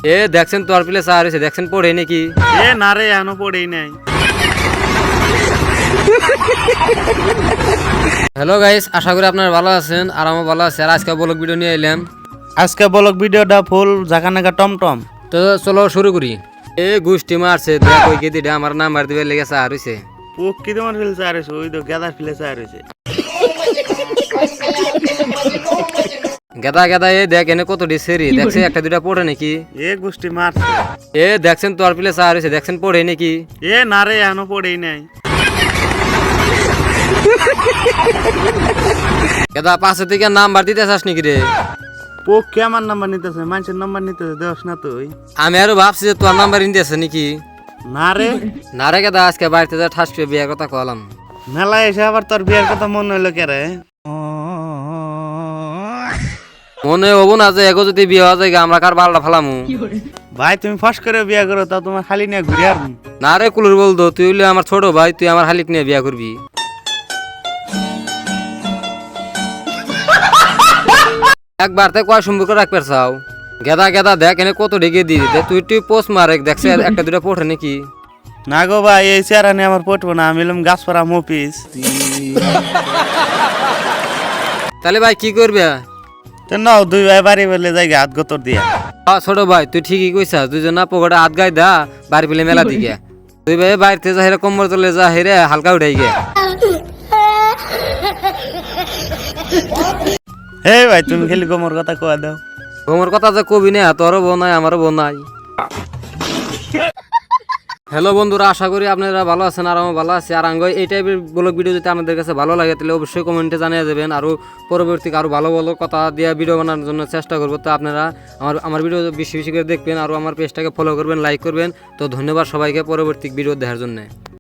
এ দেখছেন তোর পিলে চা হয়েছে, দেখছেন পড়ে নাকি? এ না রে, এখনো পড়েই নাই। হ্যালো গাইস, আশা করি আপনারা ভালো আছেন আর আমি ভালো আছি। আর আজকে ব্লগ ভিডিও নিয়ে এলাম। আজকে ব্লগ ভিডিওটা ফুল জাকানাকা টমটম। তো চলো শুরু করি। এ গুষ্টি মারছে, দেখ ওই গেদিটা আমার নাম্বার দিবে লেগে চা হয়েছে। ও কি তোমার ফিলে চা রয়েছে? ওই তো গেদার ফিলে চা রয়েছে। গেদা গেদা এ দেখ এনে কত ডিসেরি, দেখছে একটা দুটা পড়ে নাকি? এ গোষ্ঠী মারছে। এ দেখছেন তোর পিলে চা হয়েছে, দেখছেন পড়ে নাকি? এ না রে, এখনো পড়েই নাই। গেদা পাশে থেকে নাম্বার দিতে চাস নাকি রে? পক্ষে আমার নাম্বার নিতেছে, মানুষের নাম্বার নিতেছে, দেওয়াস না তুই? আমি আরো ভাবছি যে তোর নাম্বার ইন্দিয়েছে নাকি। না রে, না রে গেদা, আজকে বাড়িতে যা ঠাস করে বিয়ের কথা কলাম। মেলায় এসে আবার তোর বিয়ের কথা মনে হইলো কে রে? মনে হবো না যে এগো যদি বিয়ে হওয়া যায় আমরা কার বালটা ফেলামু। ভাই তুমি ফস করে বিয়ে করো, তা তোমার খালি নিয়ে ঘুরে আর। না রে কুলুর বলতো, তুই হইলে আমার ছোট ভাই, তুই আমার হালিক নিয়ে বিয়ে করবি। একবার তে কয় সম্পর্ক রাখবে চাও? গেদা গেদা দেখ এনে কত ঢেকে দিই, তুই পোস্ট মারে দেখছে একটা দুটা পড়ে নাকি? না গো ভাই, এই চেহারা নিয়ে আমার পটবো না। আমি এলাম গাছপাড়া মফিস। তাহলে ভাই কি করবে? তো নাও, দুই ভাই বাড়ি বলে যাই হাত গোতর দিয়া। ছোট ভাই তুই ঠিকই কইছা, দুজন না পকেটে হাত গাই দা বাড়ি পেলে মেলা দিকে। তুই ভাই বাড়িতে যা হেরে কোমর তলে যা হেরে হালকা উঠাই গে। হে ভাই, তুমি খালি গোমর কথা কয়া দাও। তোমার কথা যে কবি না, তোরও বোন নাই আমারও বোন নাই। হ্যালো বন্ধুরা, আশা করি আপনারা ভালো আছেন আর আমি ভালো আছি। আর এই টাইপের ব্লগ ভিডিও যদি আপনাদের কাছে ভালো লাগে তাহলে অবশ্যই কমেন্টে জানিয়ে দেবেন। আরও পরবর্তী আরও ভালো ভালো কথা দিয়ে ভিডিও বানানোর জন্য চেষ্টা করবো। তো আপনারা আমার ভিডিও বেশি বেশি করে দেখবেন আর আমার পেজটাকে ফলো করবেন, লাইক করবেন। তো ধন্যবাদ সবাইকে পরবর্তী ভিডিও দেখার জন্য।